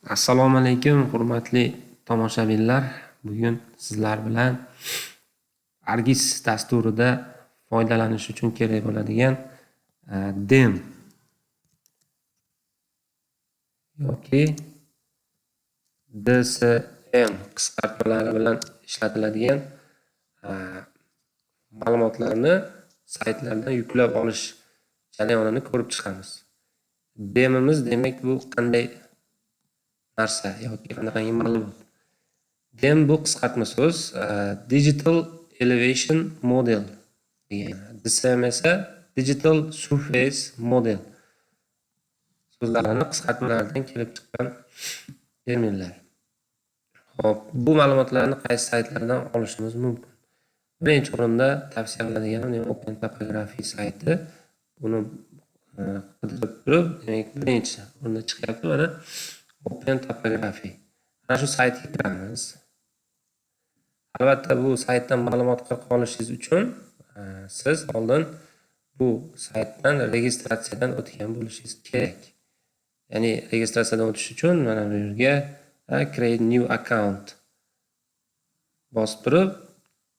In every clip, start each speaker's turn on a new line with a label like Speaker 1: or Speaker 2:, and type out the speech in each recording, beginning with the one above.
Speaker 1: Assalomu alaykum, hurmatli tomoshabinlar. Bugun sizlar bilan Argis dasturida foydalanish uchun kerak bo'ladigan dem yoki DSM qisqartmalari bilan ishlatiladigan ma'lumotlarni saytlardan yuklab olish jarayonini ko'rib chiqamiz. Demimiz demak bu qanday narsa yoki qanaqangi ma'lumot? Dem bu qisqartma so'z Digital Elevation Model degan. DSM esa Digital Surface Model so'zlarini qisqartmalaridan kelib chiqqan terminlar. Xo'p, bu ma'lumotlarni qaysi saytlardan olishimiz mumkin? Birinchi o'rinda tavsiya qiladiganim Open Topography sayti. Buni qidirib turib, demak birinchi o'rinda chiqyapti mana Open Topography. Mana shu saytga kiramiz. Albatta bu saytdan ma'lumot qilib olishingiz uchun siz oldin bu saytdan registratsiyadan o'tgan bo'lishingiz kerak. Ya'ni registratsiyadan o'tish uchun mana bu yerga Create New Account bosib turib,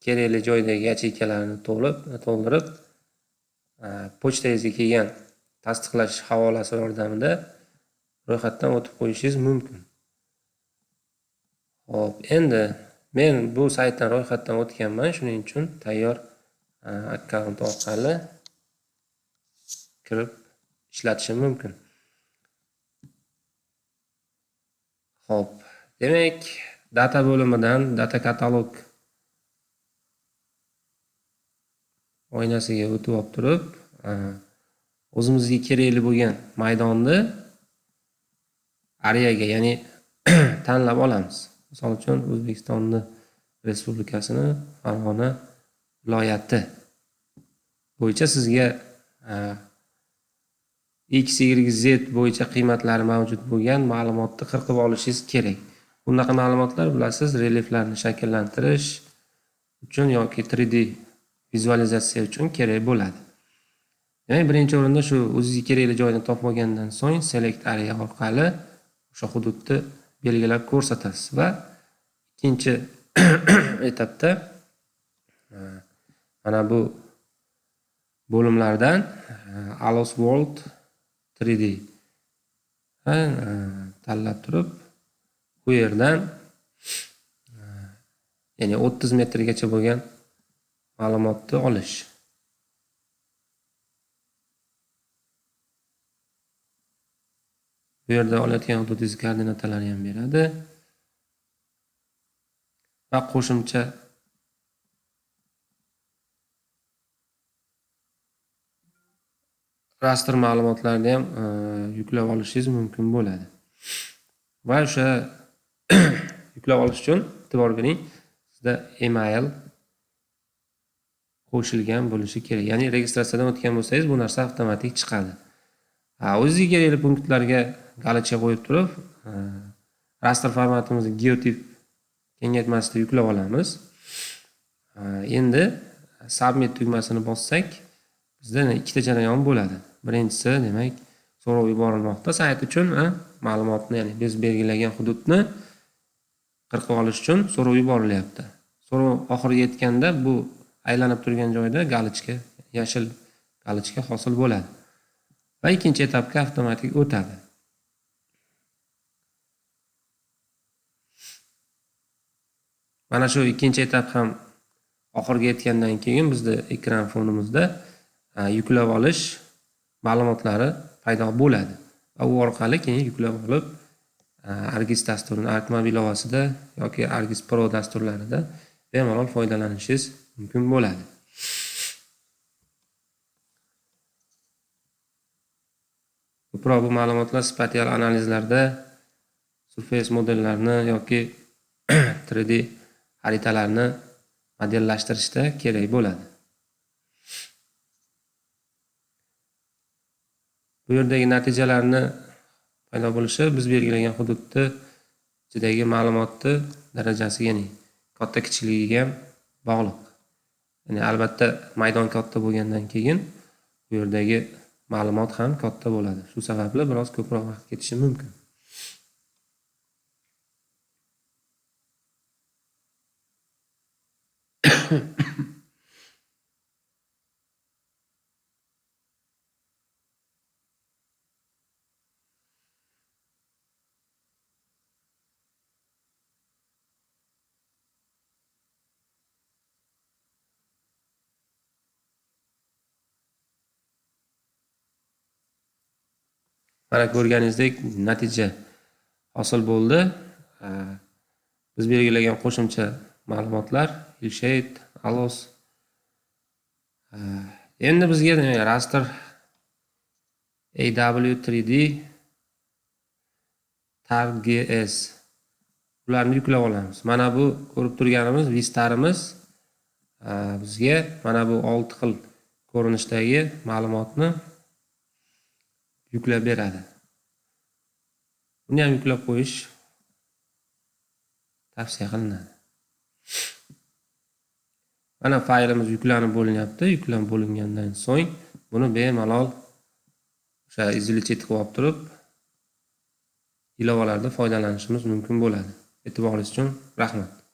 Speaker 1: kerakli joydagi yacheykalarni to'ldirib, pochtangizga kelgan tasdiqlash havolasi yordamida ro'yxatdan o'tib qo'yishingiz mumkin. Xo'p, endi men bu saytdan ro'yxatdan o'tganman, shuning uchun tayyor akkaunt orqali kirib ishlatishim mumkin. Xo'p, demak, data bo'limidan data katalog oynasiga o'tib olib turib, o'zimizga kerakli bo'lgan maydonni areaga, ya'ni tanlab olamiz. Misol uchun O'zbekiston Respublikasini Farg'ona viloyati bo'yicha sizga X, Y, Z bo'yicha qiymatlari mavjud bo'lgan ma'lumotni qirqib olishingiz kerak. Bunaqa ma'lumotlar bilasiz, relieflarni shakllantirish uchun yoki 3D vizualizatsiya uchun kerak bo'ladi. Demak, birinchi o'rinda shu o'zingizga kerakli joyni topib olgandan so'ng Select Area orqali o'sha hududni belgilab ko'rsatasiz va ikkinchi etapda mana bu bo'limlardan Allos World 3D tanlab turib, bu yerdan ya'ni 30 metrgacha bo'lgan ma'lumotni olish. Bu yerda olayotgan hududingiz koordinatalarini ham beradi. Va qo'shimcha raster ma'lumotlarni ham yuklab olishingiz mumkin bo'ladi. Va o'sha yuklab olish uchun e'tibor bering, sizda email qo'shilgan bo'lishi kerak. Ya'ni registratsiyadan o'tgan bo'lsangiz, bu narsa avtomatik chiqadi. O'zingizga kerakli punktlarga galochka qo'yib turib, raster formatimizni geotip kengaytmasida yuklab olamiz. Endi submit tugmasini bossak, bizda ikkita jarayon bo'ladi. Birinchisi, demak, so'rov yuborilmoqda sayt uchun ma'lumotni, ya'ni biz belgilagan hududni qirqib olish uchun so'rov yuborilyapti. So'rov oxiriga yetganda bu aylanib turgan joyda galochka, yashil galochka hosil bo'ladi. Va ikkinchi etapga avtomatik o'tadi. Mana shu ikkinchi etap ham oxiriga yetgandan keyin bizda ekran fonimizda yuklab olish ma'lumotlari paydo bo'ladi. Va u orqali keyin yuklab olib Argis dasturini Artmobil ilovasida yoki Argis Pro dasturlarida bemalol foydalanishingiz mumkin bo'ladi. Ko'proq bu ma'lumotlar spatial analizlarda surface modellarini yoki 3D xaritalarni modellashtirishda kerak bo'ladi. Bu yerdagi natijalarni paydo bo'lishi biz belgilagan hududni ichidagi ma'lumotni darajasi, ya'ni katta kichikligiga ham bog'liq. Ya'ni albatta maydon katta bo'lgandan keyin bu yerdagi ma'lumot ham katta bo'ladi. Shu sababli biroz ko'proq vaqt ketishi mumkin. Mana ko'rganingizdek natija hosil bo'ldi. Biz belgilagan qo'shimcha ma'lumotlar Hillshade, Alos. Endi bizga raster AW3D TarGS ularni yuklab olamiz. Mana bu ko'rib turganimiz Vistarimiz bizga mana bu 6 xil ko'rinishdagi ma'lumotni yuklab beradi. Buni ham yuklab qo'yish tavsiya qilinadi. Mana faylimiz yuklanib bo'linyapti. Yuklanib bo'lingandan so'ng buni bemalol o'sha izolyatsiya qilib olib turib ilovalarda foydalanishimiz mumkin bo'ladi. E'tiboringiz uchun rahmat.